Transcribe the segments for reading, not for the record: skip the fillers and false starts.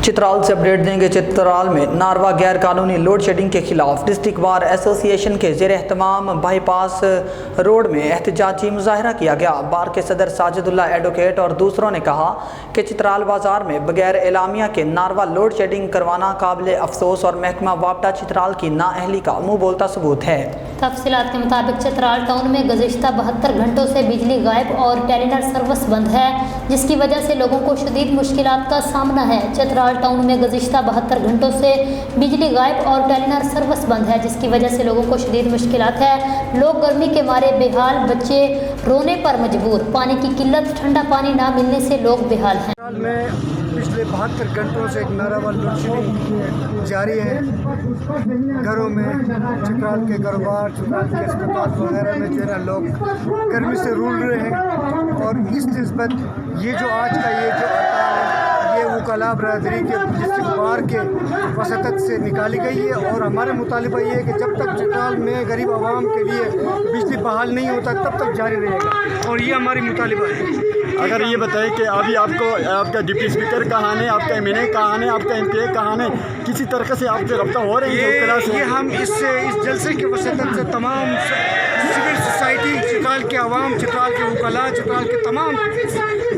चित्राल से अपडेट देंगे। चित्राल में नारवा गैर कानूनी लोड शेडिंग के खिलाफ डिस्ट्रिक्ट बार एसोसिएशन के ज़ेर एहतमाम बाईपास रोड में एहतजाजी मुजाहरा किया गया। बार के सदर साजिदुल्ला एडवोकेट और दूसरों ने कहा कि चित्राल बाजार में बगैर एलामिया के नारवा लोड शेडिंग करवाना काबिल अफसोस और महकमा वापडा चित्राल की नाअहली का मुँह बोलता सबूत है। तफसीलात के मुताबिक चित्राल टाउन में गुज़िश्ता 72 घंटों से बिजली गायब और टेलीनर सर्विस बंद है, जिसकी वजह से लोगों को शदीद मुश्किलात का सामना है। चित्राल टाउन में गुज़िश्ता 72 घंटों से बिजली गायब और टेलीनर सर्विस बंद है, जिसकी वजह से लोगों को शदीद मुश्किलात है। लोग गर्मी के मारे बेहाल, बच्चे रोने पर मजबूर। पानी की किल्लत, ठंडा पानी ना मिलने से लोग बेहाल हैं। पिछले 72 घंटों से एक नारावार लोड शेडिंग जारी है। घरों में, चित्राल के कारोबार, चित्राल के अस्पताल वगैरह में जो है लोग गर्मी से रूल रहे हैं। और इस निस्बत ये जो आज का ये जो हड़ताल है, ये वकला बरादरी के डिस्ट्रिक्ट बार के वसतत से निकाली गई है। और हमारा मुतालिबा ये है कि जब तक चित्राल में गरीब आवाम के लिए बिजली बहाल नहीं होता तब तक जारी रहेगा, और ये हमारी मुतालिबा है। अगर ये बताएं कि अभी आपको आपका डिप्टी स्पीकर कहाँ है, आपका एमएनए कहाँ है, आपका एमपीए कहाँ है, किसी तरह से आपसे रब्ता हो रही है? ये हम इस जलसे के वसतत से तमाम सिविल सोसाइटी, चित्राल के अवाम, चित्राल के वकला, चित्राल के तमाम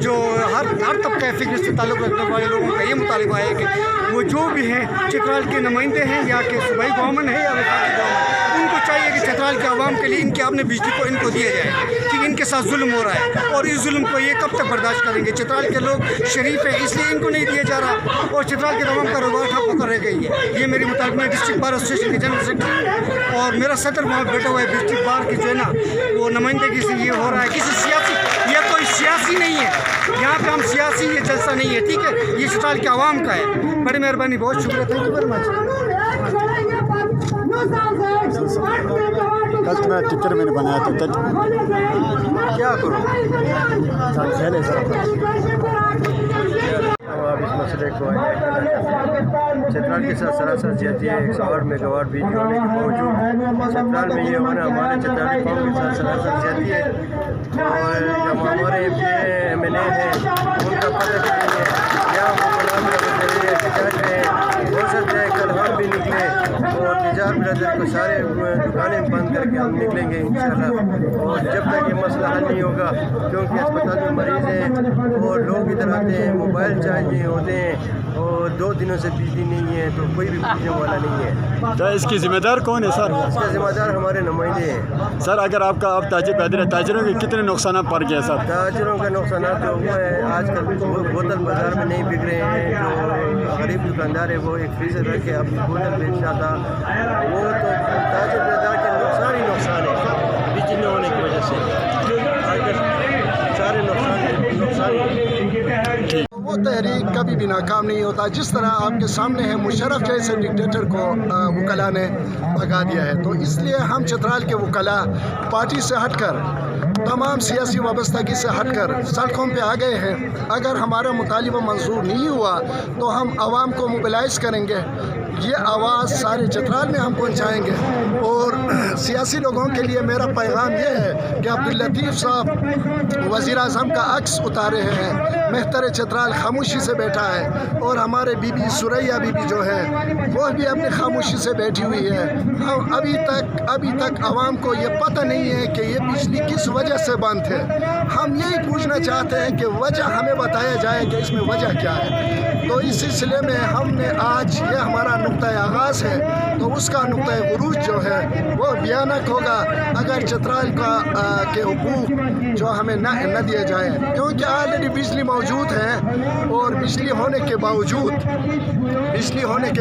जो हर तबका फिक्र से ताल्लुक़ रखने वाले लोगों का ये मुतालिबा है कि वो जो भी हैं, चित्राल के नुमाइंदे हैं या कि सूबाई गवर्नमेंट है या वफाकी गवर्नमेंट, उनको चाहिए कि चित्राल के अवाम के लिए इनके अपने बिजली को इनको दिया जाए, क्योंकि इनके साथ जुल्म हो रहा है। और इस जुल्म को ये कब तक बर्दाश्त करेंगे? चित्राल के लोग शरीफ हैं, इसलिए इनको नहीं दिया जा रहा, और चित्राल के तमाम कारोबार ठप होकर रह गई है। ये मेरी मुताबिक में डिस्ट्रिक्ट बार एसोसिएशन के जनरल सेक्रेटरी और मेरा सदर वहाँ बैठा हुआ है। डिस्ट्रिक्ट बार की जो है ना वो नुमाइंदगी से ये हो रहा है, किसी सियासी, ये कोई सियासी नहीं है, यहाँ पे हम सियासी ये जलसा नहीं है, ठीक है, ये चित्राल के आवाम का है। बड़ी मेहरबानी, बहुत शुक्रिया, थैंक यू वेरी मच। कल मैं टिकट मैंने बनाया था, क्या करो अब इस मसले को चित्राल के साथ सरासर ज्यादा है। 108 मेगावाट बिजली होने के बावजूद चित्राल में ये होना हमारे चित्राल कौम के साथ सरासर ज्यादा है। और जब हमारे एमएनए हैं उनका पता चलिए क्या हो सकता है कल हम भी निकले और तिजारत ब्रदर को सारे दुकानें बंद करके हम निकलेंगे इंशाल्लाह। और जब तक ये मसला हल नहीं होगा, क्योंकि अस्पताल में मरीज़ हैं और लोग इधर आते हैं, मोबाइल चाहिए होते हैं, और 2 दिनों से बिजली नहीं है तो कोई भी पूछने वाला नहीं है। तो इसकी जिम्मेदार कौन है सर? इसका जिम्मेदार हमारे नुमाइंदे हैं। सर अगर आपका आप ताजिर पैदल है, ताजिरों के कितने नुकसान पड़ गए सर? ताजिरों का नुकसान तो हुआ है, आजकल बोतल बाज़ार में नहीं बिक रहे हैं। जो गरीब दुकानदार है वो एक फ्रीजर रख के अपनी बोतल बेचता था, वो तो ताजिर बाज़ार के नुकसान ही नुकसान है बिजली न होने की वजह से। आजकल सारे नुकसान वो तहरीक कभी भी नाकाम नहीं होता। जिस तरह आपके सामने है, मुशर्रफ जैसे डिक्टेटर को वकला ने भगा दिया है, तो इसलिए हम चित्राल के वकला पार्टी से हटकर, तमाम सियासी वाबस्तगी से हटकर सड़कों पे आ गए हैं। अगर हमारा मुतालिबा मंजूर नहीं हुआ तो हम आवाम को मोबिलाइज करेंगे, ये आवाज़ सारे चित्राल में हम पहुंचाएंगे। और सियासी लोगों के लिए मेरा पैगाम ये है कि अब्दुल लतीफ़ साहब वज़ीर आज़म का अक्स उतारे हैं, मेहतर चित्राल खामोशी से बैठा है, और हमारे बीबी सुरैया बीबी जो है वो भी अपनी खामोशी से बैठी हुई है। हम अभी तक आवाम को ये पता नहीं है कि ये बिजली किस वजह से बंद है। हम यही पूछना चाहते हैं कि वजह हमें बताया जाए कि इसमें वजह क्या है। तो इस सिलसिले में हमने आज ये हमारा नुक्ता आगाज़ है, तो उसका नुक्ता उरूज जो है वो भयानक होगा अगर चित्राल के हुकूक जो हमें न दिए जाए, क्योंकि ऑलरेडी बिजली मौजूद है। और बिजली होने के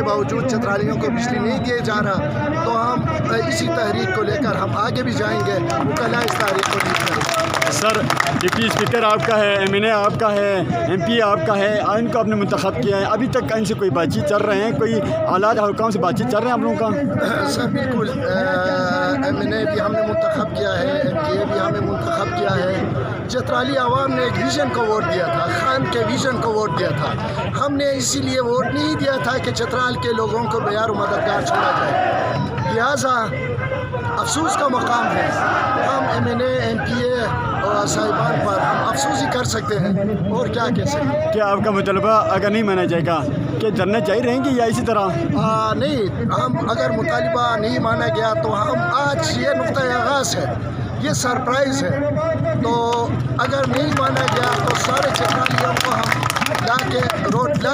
बावजूद चित्रालियों को बिजली नहीं दिए जा रहा। तो हम इसी तहरीक को लेकर हम आगे भी जाएंगे, वकला इस तारीख को लीड करेंगे। सर डिप्टी स्पीकर आपका है, एमएनए आपका है, एमपी आपका है, इनको आपने मुंतखब किया है, अभी तक इनसे कोई बातचीत चल रहे हैं, कोई आला हुकाम से बातचीत चल रहे हैं आप लोगों का? सर बिल्कुल, एमएनए भी हमने मुंतखब किया है, एमपीए भी हमने मुंतखब किया है। चित्राली आवाम ने एक विज़न को वोट दिया था, खान के विज़न को वोट दिया था। हमने इसीलिए वोट नहीं दिया था कि चित्राल के लोगों को बेयार मददगार छोड़ा जाए। लिहाजा अफसोस का मकाम है, हम एमएनए, एमपीए और साहिबान पर हम अफसोस ही कर सकते हैं, और क्या कह सकते हैं। क्या आपका मुतलबा अगर नहीं माना जाएगा کہ धरने जारी रहेंगे या इसी तरह? नहीं, हम अगर मुतालिबा नहीं माना गया तो हम आज ये नुक्ता आगाज़ है, ये सरप्राइज़ है। तो अगर नहीं माना गया तो सारे चट्टालियों को हम ला के रोड